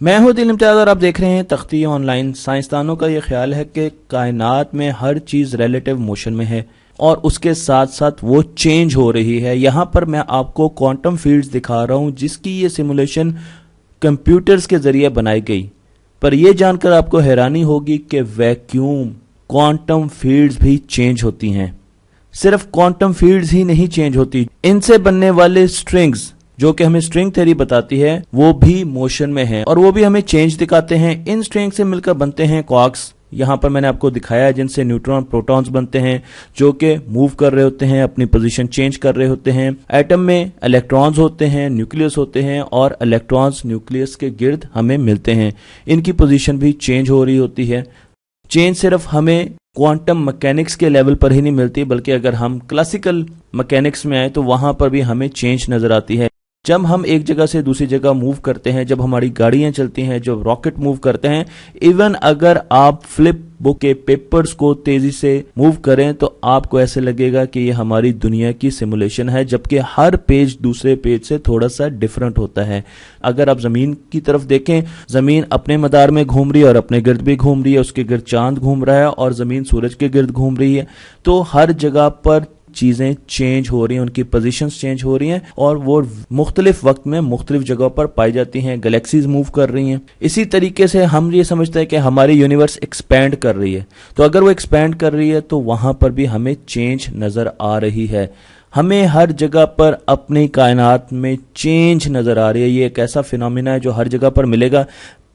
मैं हूं दिल इम्तियाज और आप देख रहे हैं तख्ती ऑनलाइन। साइंसदानों का यह ख्याल है कि कायनात में हर चीज रिलेटिव मोशन में है और उसके साथ साथ वो चेंज हो रही है। यहाँ पर मैं आपको क्वांटम फील्ड्स दिखा रहा हूँ जिसकी ये सिमुलेशन कंप्यूटर्स के जरिए बनाई गई। पर यह जानकर आपको हैरानी होगी कि वैक्यूम क्वांटम फील्ड्स भी चेंज होती हैं। सिर्फ क्वांटम फील्ड्स ही नहीं चेंज होती, इनसे बनने वाले स्ट्रिंग्स जो कि हमें स्ट्रिंग थ्योरी बताती है वो भी मोशन में है और वो भी हमें चेंज दिखाते हैं। इन स्ट्रिंग से मिलकर बनते हैं क्वार्क्स। यहाँ पर मैंने आपको दिखाया है जिनसे न्यूट्रॉन प्रोटॉन्स बनते हैं जो कि मूव कर रहे होते हैं, अपनी पोजीशन चेंज कर रहे होते हैं। एटम में इलेक्ट्रॉन्स होते हैं, न्यूक्लियस होते हैं और इलेक्ट्रॉन्स न्यूक्लियस के गिर्द हमें मिलते हैं। इनकी पोजीशन भी चेंज हो रही होती है। चेंज सिर्फ हमें क्वांटम मैकेनिक्स के लेवल पर ही नहीं मिलती, बल्कि अगर हम क्लासिकल मैकेनिक्स में आए तो वहां पर भी हमें चेंज नजर आती है। जब हम एक जगह से दूसरी जगह मूव करते हैं, जब हमारी गाड़ियां चलती हैं, जब रॉकेट मूव करते हैं, इवन अगर आप फ्लिप बुक के पेपर्स को तेजी से मूव करें तो आपको ऐसे लगेगा कि ये हमारी दुनिया की सिमुलेशन है, जबकि हर पेज दूसरे पेज से थोड़ा सा डिफरेंट होता है। अगर आप जमीन की तरफ देखें, जमीन अपने मदार में घूम रही है और अपने गिर्द भी घूम रही है, उसके गिर्द चांद घूम रहा है और जमीन सूरज के गिर्द घूम रही है। तो हर जगह पर चीजें चेंज हो रही हैं, उनकी पोजीशंस चेंज हो रही हैं और वो मुख्तलिफ वक्त में मुख्तलिफ जगह पर पाई जाती हैं। गैलेक्सीज मूव कर रही हैं। इसी तरीके से हम ये समझते हैं कि हमारी यूनिवर्स एक्सपैंड कर रही है, तो अगर वो एक्सपैंड कर रही है तो वहां पर भी हमें चेंज नजर आ रही है। हमें हर जगह पर अपनी कायनात में चेंज नजर आ रही है। ये एक ऐसा फिनोमिना है जो हर जगह पर मिलेगा।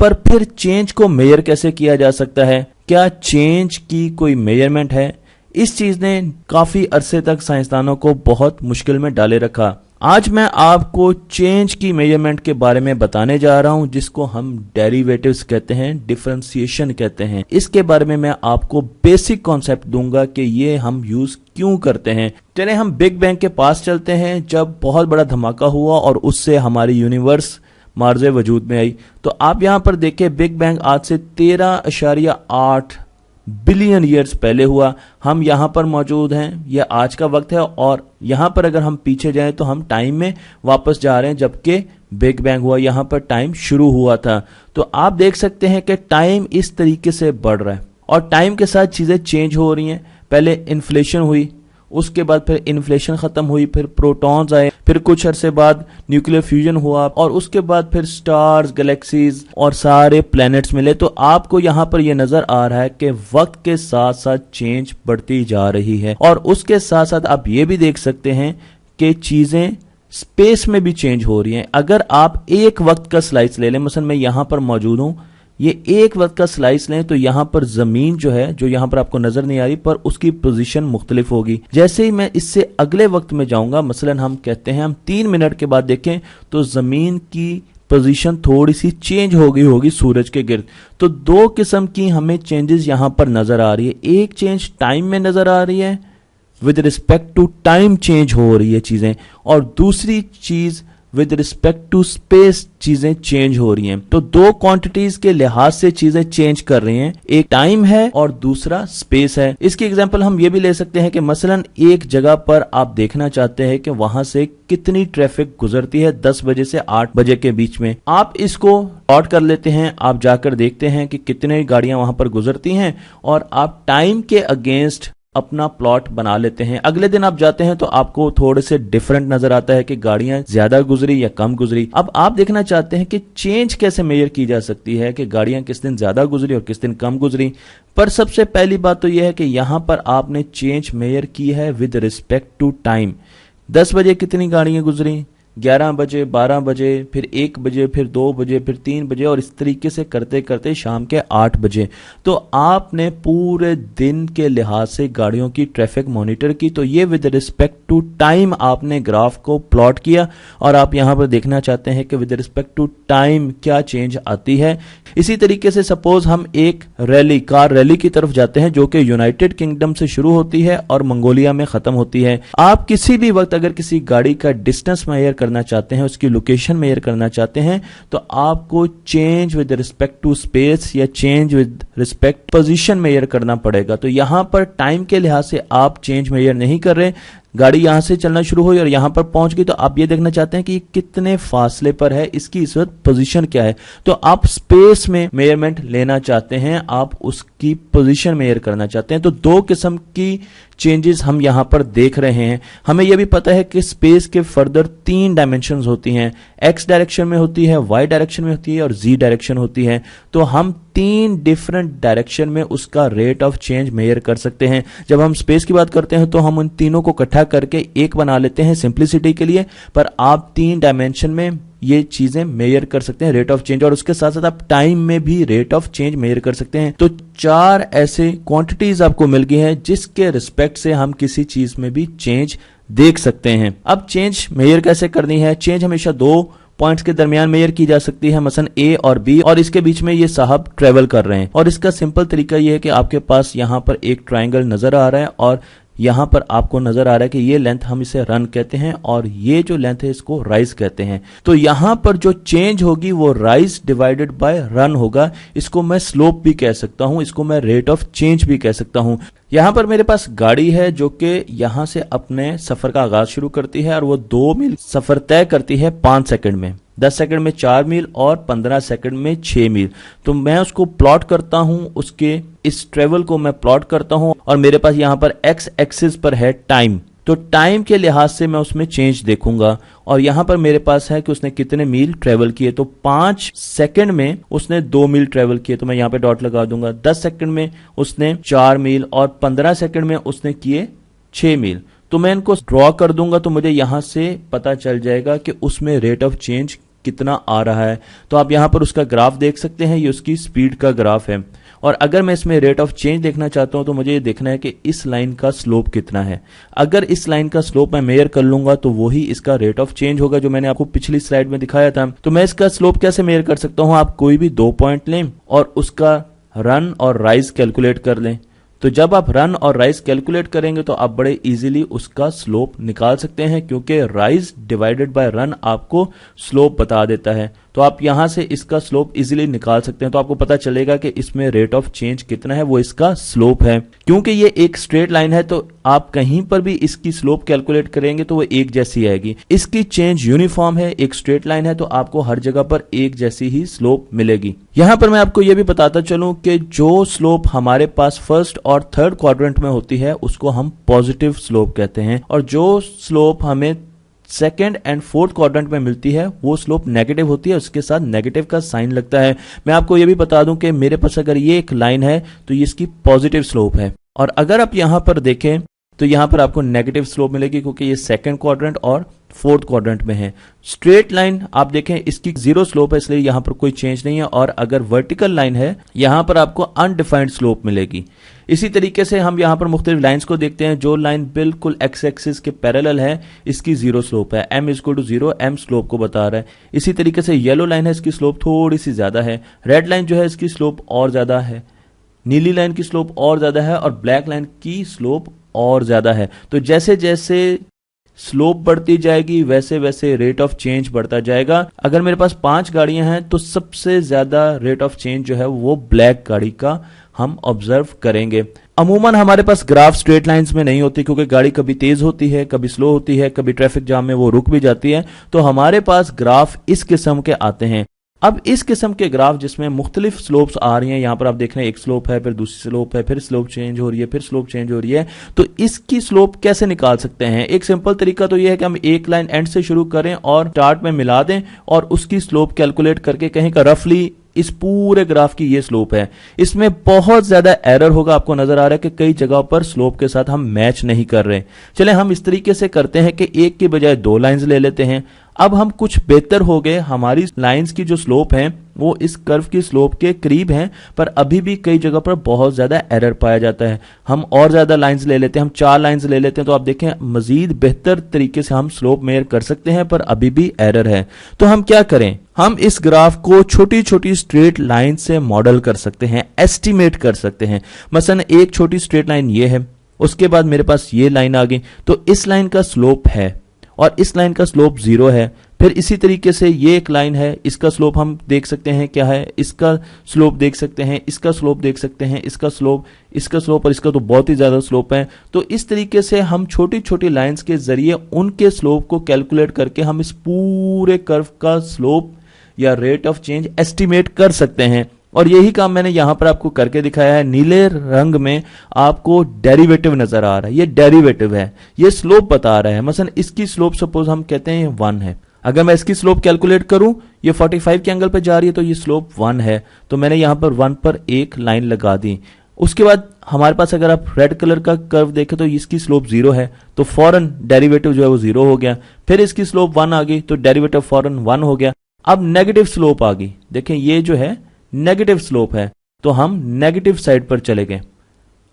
पर फिर चेंज को मेजर कैसे किया जा सकता है? क्या चेंज की कोई मेजरमेंट है? इस चीज ने काफी अरसे तक साइंसदानों को बहुत मुश्किल में डाले रखा। आज मैं आपको चेंज की मेजरमेंट के बारे में बताने जा रहा हूं, जिसको हम डेरिवेटिव्स कहते हैं, डिफरेंशिएशन कहते हैं। इसके बारे में मैं आपको बेसिक कॉन्सेप्ट दूंगा कि ये हम यूज क्यों करते हैं। चले हम बिग बैंग के पास चलते हैं, जब बहुत बड़ा धमाका हुआ और उससे हमारी यूनिवर्स मार्ज़े वजूद में आई। तो आप यहां पर देखें, बिग बैंग आज से 13.8 बिलियन ईयर्स पहले हुआ। हम यहां पर मौजूद हैं, यह आज का वक्त है और यहां पर अगर हम पीछे जाएं तो हम टाइम में वापस जा रहे हैं, जबकि बिग बैंग हुआ यहां पर टाइम शुरू हुआ था। तो आप देख सकते हैं कि टाइम इस तरीके से बढ़ रहा है और टाइम के साथ चीजें चेंज हो रही हैं। पहले इन्फ्लेशन हुई, उसके बाद फिर इन्फ्लेशन खत्म हुई, फिर प्रोटॉन्स आए, फिर कुछ अरसे बाद न्यूक्लियर फ्यूजन हुआ और उसके बाद फिर स्टार्स, गैलेक्सीज और सारे प्लैनेट्स मिले। तो आपको यहां पर यह नजर आ रहा है कि वक्त के साथ साथ चेंज बढ़ती जा रही है और उसके साथ साथ आप ये भी देख सकते हैं कि चीजें स्पेस में भी चेंज हो रही हैं। अगर आप एक वक्त का स्लाइस ले लें, मसलन मैं यहां पर मौजूद हूं, ये एक वक्त का स्लाइस लें तो यहां पर जमीन जो है, जो यहां पर आपको नजर नहीं आ रही, पर उसकी पोजीशन मुख्तलिफ होगी। जैसे ही मैं इससे अगले वक्त में जाऊंगा, मसलन हम कहते हैं हम 3 मिनट के बाद देखें तो जमीन की पोजीशन थोड़ी सी चेंज हो गई होगी सूरज के गिर्द। तो दो किस्म की हमें चेंजेस यहां पर नजर आ रही है। एक चेंज टाइम में नजर आ रही है, with respect to time change हो रही है चीजें, और दूसरी चीज विद रिस्पेक्ट टू स्पेस चीजें चेंज हो रही हैं। तो दो क्वांटिटीज के लिहाज से चीजें चेंज कर रही हैं, एक टाइम है और दूसरा स्पेस है। इसकी एग्जांपल हम ये भी ले सकते हैं कि मसलन एक जगह पर आप देखना चाहते हैं कि वहां से कितनी ट्रैफिक गुजरती है 10 बजे से 8 बजे के बीच में। आप इसको प्लॉट कर लेते हैं, आप जाकर देखते हैं कि कितने गाड़ियां वहां पर गुजरती हैं और आप टाइम के अगेंस्ट अपना प्लॉट बना लेते हैं। अगले दिन आप जाते हैं तो आपको थोड़े से डिफरेंट नजर आता है कि गाड़ियां ज्यादा गुजरी या कम गुजरी। अब आप देखना चाहते हैं कि चेंज कैसे मेजर की जा सकती है कि गाड़ियां किस दिन ज्यादा गुजरी और किस दिन कम गुजरी। पर सबसे पहली बात तो यह है कि यहां पर आपने चेंज मेजर की है विद रिस्पेक्ट टू टाइम। 10 बजे कितनी गाड़ियां गुजरी, 11 बजे, 12 बजे, फिर 1 बजे, फिर 2 बजे, फिर 3 बजे और इस तरीके से करते करते शाम के 8 बजे। तो आपने पूरे दिन के लिहाज से गाड़ियों की ट्रैफिक मॉनिटर की। तो ये विद रिस्पेक्ट टू टाइम आपने ग्राफ को प्लॉट किया और आप यहां पर देखना चाहते हैं कि विद रिस्पेक्ट टू टाइम क्या चेंज आती है। इसी तरीके से सपोज हम एक रैली, कार रैली की तरफ जाते हैं जो कि यूनाइटेड किंगडम से शुरू होती है और मंगोलिया में खत्म होती है। आप किसी भी वक्त अगर किसी गाड़ी का डिस्टेंस मेजर करना चाहते हैं, उसकी लोकेशन मेजर करना चाहते हैं, तो आपको change with respect to space या change with respect position measure करना पड़ेगा। तो यहां पर टाइम के लिहाज से आप चेंज मेजर नहीं कर रहे, गाड़ी यहां से चलना शुरू हुई और यहां पर पहुंच गई, तो आप ये देखना चाहते हैं कि ये कितने फासले पर है, इसकी इस वक्त पोजीशन क्या है। तो आप स्पेस में मेजरमेंट लेना चाहते हैं, आप उसकी पोजीशन मेजर करना चाहते हैं। तो दो किस्म की चेंजेस हम यहां पर देख रहे हैं। हमें यह भी पता है कि स्पेस के फर्दर 3 डायमेंशंस होती हैं, एक्स डायरेक्शन में होती है, वाई डायरेक्शन में होती है और जी डायरेक्शन होती है। तो हम 3 डिफरेंट डायरेक्शन में उसका रेट ऑफ चेंज मेजर कर सकते हैं। जब हम स्पेस की बात करते हैं तो हम उन तीनों को इकट्ठा करके एक बना लेते हैं सिंप्लिसिटी के लिए, पर आप 3 डायमेंशन में ये चीजें मेजर कर सकते हैं, रेट ऑफ चेंज, और उसके साथ साथ आप टाइम में भी रेट ऑफ चेंज मेजर कर सकते हैं। तो 4 ऐसे क्वांटिटीज आपको मिल गई हैं जिसके रिस्पेक्ट से हम किसी चीज में भी चेंज देख सकते हैं। अब चेंज मेजर कैसे करनी है? चेंज हमेशा 2 पॉइंट्स के दरमियान मेजर की जा सकती है, मसलन ए और बी, और इसके बीच में ये साहब ट्रेवल कर रहे हैं। और इसका सिंपल तरीका ये है कि आपके पास यहां पर एक ट्राइंगल नजर आ रहा है और यहां पर आपको नजर आ रहा है कि ये लेंथ हम इसे रन कहते हैं और ये जो लेंथ है इसको राइज कहते हैं। तो यहां पर जो चेंज होगी वो राइज डिवाइडेड बाय रन होगा। इसको मैं स्लोप भी कह सकता हूं, इसको मैं रेट ऑफ चेंज भी कह सकता हूं। यहां पर मेरे पास गाड़ी है जो कि यहां से अपने सफर का आगाज शुरू करती है और वो 2 मील सफर तय करती है 5 सेकंड में, 10 सेकंड में 4 मील और 15 सेकंड में 6 मील। तो मैं उसको प्लॉट करता हूं, उसके इस ट्रेवल को मैं प्लॉट करता हूं और मेरे पास यहां पर एक्स एक्सिस पर है टाइम। तो टाइम के लिहाज से मैं उसमें चेंज देखूंगा और यहां पर मेरे पास है कि उसने कितने मील ट्रेवल किए। तो 5 सेकंड में उसने 2 मील ट्रेवल किए, तो मैं यहां पे डॉट लगा दूंगा। 10 सेकंड में उसने 4 मील और 15 सेकंड में उसने किए 6 मील। तो मैं इनको ड्रॉ कर दूंगा तो मुझे यहां से पता चल जाएगा कि उसमें रेट ऑफ चेंज कितना आ रहा है। तो आप यहां पर उसका ग्राफ देख सकते हैं, ये उसकी स्पीड का ग्राफ है। और अगर मैं इसमें रेट ऑफ चेंज देखना चाहता हूं तो मुझे ये देखना है कि इस लाइन का स्लोप कितना है। अगर इस लाइन का स्लोप मैं मेजर कर लूंगा तो वही इसका रेट ऑफ चेंज होगा जो मैंने आपको पिछली स्लाइड में दिखाया था। तो मैं इसका स्लोप कैसे मेजर कर सकता हूं? आप कोई भी 2 पॉइंट लें और उसका रन और राइज कैलकुलेट कर लें। तो जब आप रन और राइज कैलकुलेट करेंगे तो आप बड़े इजीली उसका स्लोप निकाल सकते हैं, क्योंकि राइज डिवाइडेड बाय रन आपको स्लोप बता देता है। तो आप यहां से इसका स्लोप इजीली निकाल सकते हैं। तो आपको पता चलेगा कि इसमें रेट ऑफ चेंज कितना है, वो इसका स्लोप है। क्योंकि ये एक स्ट्रेट लाइन है तो आप कहीं पर भी इसकी स्लोप कैलकुलेट करेंगे तो वो एक जैसी आएगी। इसकी चेंज यूनिफॉर्म है, एक स्ट्रेट लाइन है, तो आपको हर जगह पर एक जैसी ही स्लोप मिलेगी। यहां पर मैं आपको यह भी बताता चलूं कि जो स्लोप हमारे पास फर्स्ट और थर्ड क्वाड्रेंट में होती है उसको हम पॉजिटिव स्लोप कहते हैं, और जो स्लोप हमें सेकेंड एंड फोर्थ क्वाड्रेंट में मिलती है वो स्लोप नेगेटिव होती है, उसके साथ नेगेटिव का साइन लगता है। मैं आपको ये भी बता दूं कि मेरे पास अगर ये एक लाइन है तो ये इसकी पॉजिटिव स्लोप है, और अगर आप यहां पर देखें तो यहां पर आपको नेगेटिव स्लोप मिलेगी क्योंकि ये सेकंड क्वाड्रेंट और फोर्थ क्वाड्रेंट में है। स्ट्रेट लाइन आप देखें इसकी 0 स्लोप है, इसलिए यहां पर कोई चेंज नहीं है, और अगर वर्टिकल लाइन है यहां पर आपको अनडिफाइंड स्लोप मिलेगी। इसी तरीके से हम यहां पर मुख्तलिफ लाइंस को देखते हैं। जो लाइन बिल्कुल एक्स एक्सिस के पैरेलल है इसकी 0 स्लोप है, m = 0, m स्लोप को बता रहा है। इसी तरीके से येलो लाइन है, इसकी स्लोप थोड़ी सी ज्यादा है। रेड लाइन जो है इसकी स्लोप और ज्यादा है, नीली लाइन की स्लोप और ज्यादा है, और ब्लैक लाइन की स्लोप और ज्यादा है। तो जैसे जैसे स्लोप बढ़ती जाएगी वैसे वैसे रेट ऑफ चेंज बढ़ता जाएगा। अगर मेरे पास 5 गाड़ियां हैं तो सबसे ज्यादा रेट ऑफ चेंज जो है वो ब्लैक गाड़ी का हम ऑब्जर्व करेंगे। अमूमन हमारे पास ग्राफ स्ट्रेट लाइंस में नहीं होती क्योंकि गाड़ी कभी तेज होती है, कभी स्लो होती है, कभी ट्रैफिक जाम में वो रुक भी जाती है। तो हमारे पास ग्राफ इस किस्म के आते हैं। अब इस किस्म के ग्राफ जिसमें मुख्तलिफ स्लोप्स आ रही हैं, यहां पर आप देख रहे हैं एक स्लोप है, फिर दूसरी स्लोप है, फिर स्लोप चेंज हो रही है, फिर स्लोप चेंज हो रही है। तो इसकी स्लोप कैसे निकाल सकते हैं? एक सिंपल तरीका तो यह है कि हम एक लाइन एंड से शुरू करें और स्टार्ट में मिला दें और उसकी स्लोप कैलकुलेट करके कहें कि रफली इस पूरे ग्राफ की ये स्लोप है। इसमें बहुत ज्यादा एरर होगा, आपको नजर आ रहा है कि कई जगह पर स्लोप के साथ हम मैच नहीं कर रहे। चले हम इस तरीके से करते हैं कि एक के बजाय 2 लाइंस ले लेते हैं। अब हम कुछ बेहतर हो गए, हमारी लाइंस की जो स्लोप है वो इस कर्व की स्लोप के करीब हैं, पर अभी भी कई जगह पर बहुत ज्यादा एरर पाया जाता है। हम और ज्यादा लाइंस ले लेते हैं, हम 4 लाइंस ले लेते हैं, तो आप देखें मजीद बेहतर तरीके से हम स्लोप मेजर कर सकते हैं, पर अभी भी एरर है। तो हम क्या करें? हम इस ग्राफ को छोटी छोटी स्ट्रेट लाइन से मॉडल कर सकते हैं, एस्टिमेट कर सकते हैं। मसलन एक छोटी स्ट्रेट लाइन ये है, उसके बाद मेरे पास ये लाइन आ गई, तो इस लाइन का स्लोप है और इस लाइन का स्लोप 0 है। फिर इसी तरीके से ये एक लाइन है, इसका स्लोप हम देख सकते हैं क्या है, इसका स्लोप देख सकते हैं, इसका स्लोप देख सकते हैं, इसका स्लोप और इसका तो बहुत ही ज्यादा स्लोप है। तो इस तरीके से हम छोटी छोटी लाइंस के जरिए उनके स्लोप को कैलकुलेट करके हम इस पूरे कर्व का स्लोप या रेट ऑफ चेंज एस्टिमेट कर सकते हैं। और यही काम मैंने यहां पर आपको करके दिखाया है। नीले रंग में आपको डेरिवेटिव नजर आ रहा है, ये डेरिवेटिव है, ये स्लोप बता रहा है। मसलन इसकी स्लोप सपोज हम कहते हैं 1 है, अगर मैं इसकी स्लोप कैलकुलेट करूं, ये 45 के एंगल पे जा रही है तो ये स्लोप 1 है, तो मैंने यहां पर 1 पर एक लाइन लगा दी। उसके बाद हमारे पास अगर आप रेड कलर का कर्व देखें तो इसकी स्लोप 0 है, तो फौरन डेरिवेटिव जो है वो 0 हो गया। फिर इसकी स्लोप 1 आ गई तो डेरिवेटिव फौरन 1 हो गया। अब नेगेटिव स्लोप आ गई, देखें ये जो है नेगेटिव स्लोप है, तो हम नेगेटिव साइड पर चले गए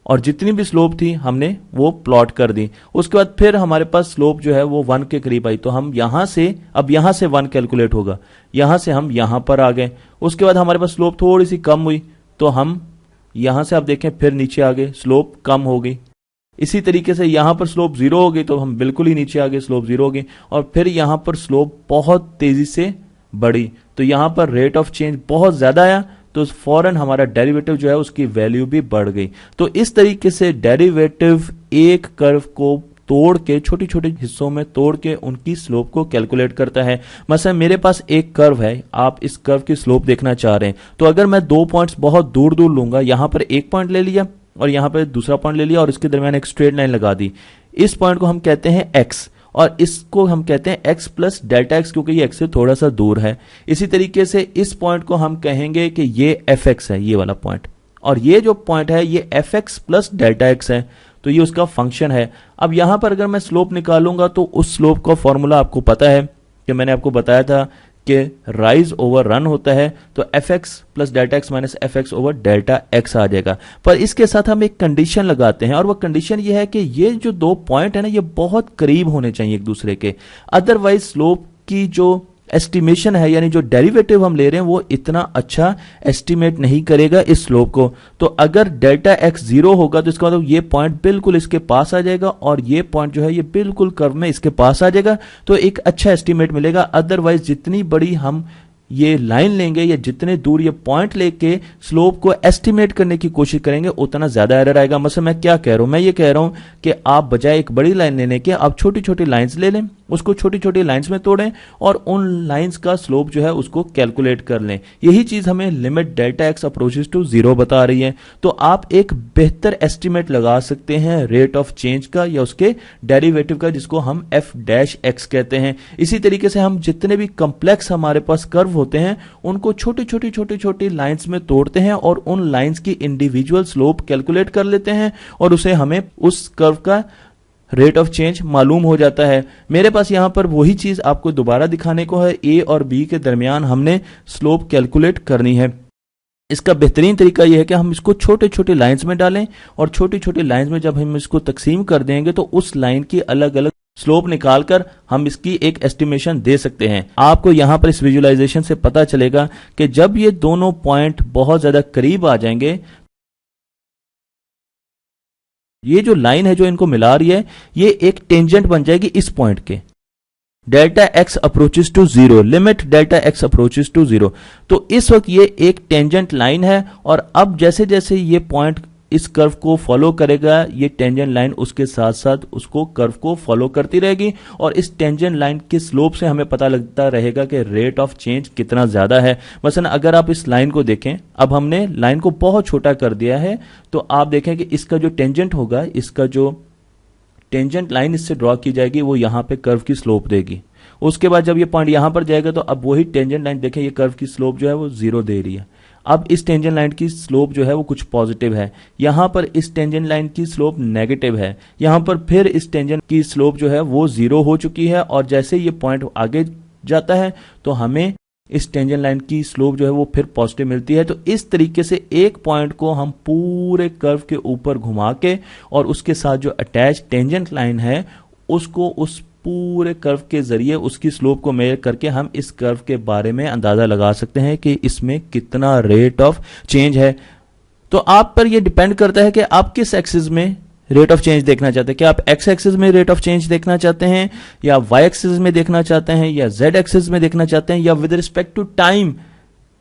और जितनी भी स्लोप थी हमने वो प्लॉट कर दी। उसके बाद फिर हमारे पास स्लोप जो है वो 1 के करीब आई, तो हम यहां से अब यहां से 1 कैलकुलेट होगा, यहां से हम यहां पर आ गए। उसके बाद हमारे पास स्लोप थोड़ी सी कम हुई तो हम यहां से आप देखें फिर नीचे आ गए, स्लोप कम हो गई। इसी तरीके से यहां पर स्लोप 0 हो गई तो हम बिल्कुल ही नीचे आ गए, स्लोप 0 हो गई। और फिर यहां पर स्लोप बहुत तेजी से बढ़ी तो यहां पर रेट ऑफ चेंज बहुत ज्यादा आया, तो फौरन हमारा डेरिवेटिव जो है उसकी वैल्यू भी बढ़ गई। तो इस तरीके से डेरिवेटिव एक कर्व को तोड़ के छोटी छोटी हिस्सों में तोड़ के उनकी स्लोप को कैलकुलेट करता है। मसलन मेरे पास एक कर्व है, आप इस कर्व की स्लोप देखना चाह रहे हैं, तो अगर मैं 2 पॉइंट्स बहुत दूर दूर लूंगा, यहां पर एक पॉइंट ले लिया और यहां पर दूसरा पॉइंट ले लिया और इसके दरमियान एक स्ट्रेट लाइन लगा दी, इस पॉइंट को हम कहते हैं x और इसको हम कहते हैं x प्लस डेल्टा x, क्योंकि ये x से थोड़ा सा दूर है। इसी तरीके से इस पॉइंट को हम कहेंगे कि ये fx है, ये वाला पॉइंट, और ये जो पॉइंट है ये fx प्लस डेल्टा x है, तो ये उसका फंक्शन है। अब यहां पर अगर मैं स्लोप निकालूंगा तो उस स्लोप का फॉर्मूला आपको पता है कि मैंने आपको बताया था कि राइज ओवर रन होता है, तो F X plus delta X minus F X over delta X आ जाएगा। पर इसके साथ हम एक कंडीशन लगाते हैं और वह कंडीशन ये है कि ये जो 2 पॉइंट है ना, ये बहुत करीब होने चाहिए एक दूसरे के, अदरवाइज स्लोप की जो एस्टिमेशन है यानी जो डेरिवेटिव हम ले रहे हैं वो इतना अच्छा एस्टिमेट नहीं करेगा इस स्लोप को। तो अगर डेल्टा एक्स 0 होगा तो इसका मतलब ये पॉइंट बिल्कुल इसके पास आ जाएगा और ये पॉइंट जो है ये बिल्कुल कर्व में इसके पास आ जाएगा, तो एक अच्छा एस्टिमेट मिलेगा। अदरवाइज जितनी बड़ी हम ये लाइन लेंगे या जितने दूर ये पॉइंट लेके स्लोप को एस्टिमेट करने की कोशिश करेंगे उतना ज्यादा एरर आएगा। मतलब मैं क्या कह रहा हूं, मैं ये कह रहा हूं कि आप बजाय एक बड़ी लाइन लेने के आप छोटी छोटी लाइंस ले लें, उसको छोटी छोटी लाइंस में तोड़ें और उन लाइंस का स्लोप जो है उसको कैलकुलेट कर लें। यही चीज हमें limit delta X approaches to 0 बता रही है। तो आप एक बेहतर एस्टिमेट लगा सकते हैं रेट ऑफ चेंज का या उसके डेरिवेटिव का, जिसको हम एफ डैश एक्स कहते हैं। इसी तरीके से हम जितने भी कम्प्लेक्स हमारे पास कर्व होते हैं उनको छोटी छोटी लाइंस में तोड़ते हैं और उन लाइंस की इंडिविजुअल स्लोप कैलकुलेट कर लेते हैं और उसे हमें उस कर्व का रेट ऑफ चेंज मालूम हो जाता है। मेरे पास यहां पर वही चीज आपको दोबारा दिखाने को है, ए और बी के दरमियान हमने स्लोप कैलकुलेट करनी है। इसका बेहतरीन तरीका यह है कि हम इसको छोटे छोटे लाइंस में डालें और छोटी छोटी लाइंस में जब हम इसको तकसीम कर देंगे तो उस लाइन की अलग अलग स्लोप निकालकर हम इसकी एक एस्टिमेशन दे सकते हैं। आपको यहां पर इस विजुअलाइजेशन से पता चलेगा कि जब ये दोनों पॉइंट बहुत ज्यादा करीब आ जाएंगे, ये जो लाइन है जो इनको मिला रही है ये एक टेंजेंट बन जाएगी इस पॉइंट के। Delta X approaches to 0, limit delta X approaches to 0। तो इस वक्त ये एक टेंजेंट लाइन है और अब जैसे जैसे ये पॉइंट इस कर्व को फॉलो करेगा, ये टेंजेंट लाइन उसके साथ साथ उसको कर्व को फॉलो करती रहेगी और इस टेंजेंट लाइन के स्लोप से हमें पता लगता रहेगा कि रेट ऑफ चेंज कितना ज्यादा है। मसलन अगर आप इस लाइन को देखें, अब हमने लाइन को बहुत छोटा कर दिया है, तो आप देखें कि इसका जो टेंजेंट होगा, इसका जो टेंजेंट लाइन इससे ड्रॉ की जाएगी वो यहां पे कर्व की स्लोप देगी। उसके बाद जब ये पॉइंट यहां पर जाएगा तो अब वही टेंजेंट लाइन देखें, ये कर्व की स्लोप जो है वो 0 दे रही है। अब इस टेंजेंट लाइन की स्लोप जो है वो कुछ पॉजिटिव है, यहां पर इस टेंजेंट लाइन की स्लोप नेगेटिव है, यहां पर फिर इस टेंजेंट की स्लोप जो है वो 0 हो चुकी है और जैसे ये पॉइंट आगे जाता है तो हमें इस टेंजेंट लाइन की स्लोप जो है वो फिर पॉजिटिव मिलती है। तो इस तरीके से एक पॉइंट को हम पूरे कर्व के ऊपर घुमा के और उसके साथ जो अटैच टेंजेंट लाइन है उसको उस पूरे कर्व के जरिए उसकी स्लोप को मेजर करके हम इस कर्व के बारे में अंदाजा लगा सकते हैं कि इसमें कितना रेट ऑफ चेंज है। तो आप पर यह डिपेंड करता है कि आप किस एक्सिस में रेट ऑफ चेंज देखना चाहते हैं? क्या आप एक्स एक्सिस में रेट ऑफ चेंज देखना चाहते हैं, या वाई एक्सिस में देखना चाहते हैं, या जेड एक्सिस में देखना चाहते हैं, या with respect to time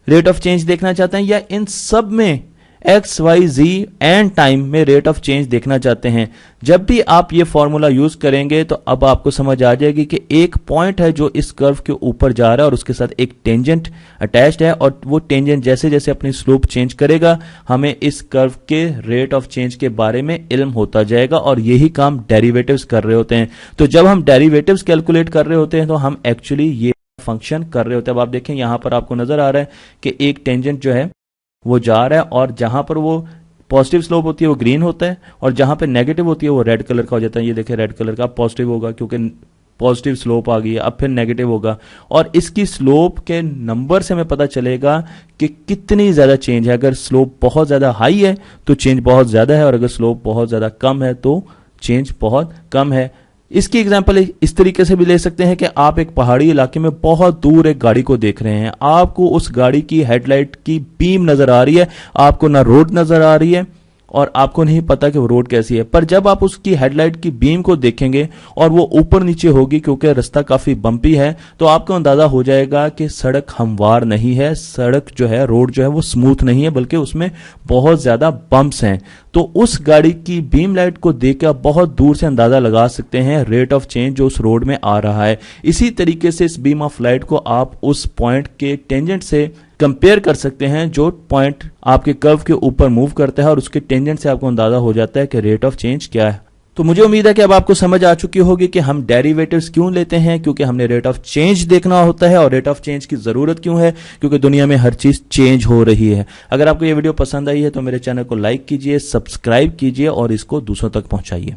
rate of change देखना चाहते हैं, या इन सब में X Y G and time में रेट ऑफ चेंज देखना चाहते हैं? जब भी आप ये फॉर्मूला यूज करेंगे तो अब आपको समझ आ जाएगी कि एक पॉइंट है जो इस कर्व के ऊपर जा रहा है और उसके साथ एक टेंजेंट अटैच्ड है, और वो टेंजेंट जैसे जैसे अपनी स्लोप चेंज करेगा हमें इस कर्व के रेट ऑफ चेंज के बारे में इल्म होता जाएगा, और यही काम डेरिवेटिव्स कर रहे होते हैं। तो जब हम डेरिवेटिव्स कैलकुलेट कर रहे होते हैं तो हम एक्चुअली ये फंक्शन कर रहे होते हैं। अब आप देखें यहां पर आपको नजर आ रहा है कि एक टेंजेंट जो है वो जा रहा है, और जहां पर वो पॉजिटिव स्लोप होती है वो ग्रीन होता है, और जहां पे नेगेटिव होती है वो रेड कलर का हो जाता है। ये देखें रेड कलर का पॉजिटिव होगा क्योंकि पॉजिटिव स्लोप आ गई है, अब फिर नेगेटिव होगा, और इसकी स्लोप के नंबर से हमें पता चलेगा कि कितनी ज्यादा चेंज है। अगर स्लोप बहुत ज्यादा हाई है तो चेंज बहुत ज्यादा है, और अगर स्लोप बहुत ज्यादा कम है तो चेंज बहुत कम है। इसकी एग्जांपल इस तरीके से भी ले सकते हैं कि आप एक पहाड़ी इलाके में बहुत दूर एक गाड़ी को देख रहे हैं, आपको उस गाड़ी की हेडलाइट की बीम नजर आ रही है, आपको ना रोड नजर आ रही है और आपको नहीं पता कि वो रोड कैसी है, पर जब आप उसकी हेडलाइट की बीम को देखेंगे और वो ऊपर नीचे होगी क्योंकि रास्ता काफी बम्पी है, तो आपको अंदाजा हो जाएगा कि सड़क हमवार नहीं है, सड़क जो है रोड जो है वो स्मूथ नहीं है, बल्कि उसमें बहुत ज्यादा बम्प्स हैं। तो उस गाड़ी की बीम लाइट को देखकर बहुत दूर से अंदाजा लगा सकते हैं रेट ऑफ चेंज जो उस रोड में आ रहा है। इसी तरीके से इस बीम ऑफ लाइट को आप उस पॉइंट के टेंजेंट से कंपेयर कर सकते हैं जो पॉइंट आपके कर्व के ऊपर मूव करता है, और उसके टेंजेंट से आपको अंदाजा हो जाता है कि रेट ऑफ चेंज क्या है। तो मुझे उम्मीद है कि अब आपको समझ आ चुकी होगी कि हम डेरिवेटिव्स क्यों लेते हैं, क्योंकि हमने रेट ऑफ चेंज देखना होता है, और रेट ऑफ चेंज की जरूरत क्यों है, क्योंकि दुनिया में हर चीज चेंज हो रही है। अगर आपको ये वीडियो पसंद आई है तो मेरे चैनल को लाइक कीजिए, सब्सक्राइब कीजिए और इसको दूसरों तक पहुंचाइए।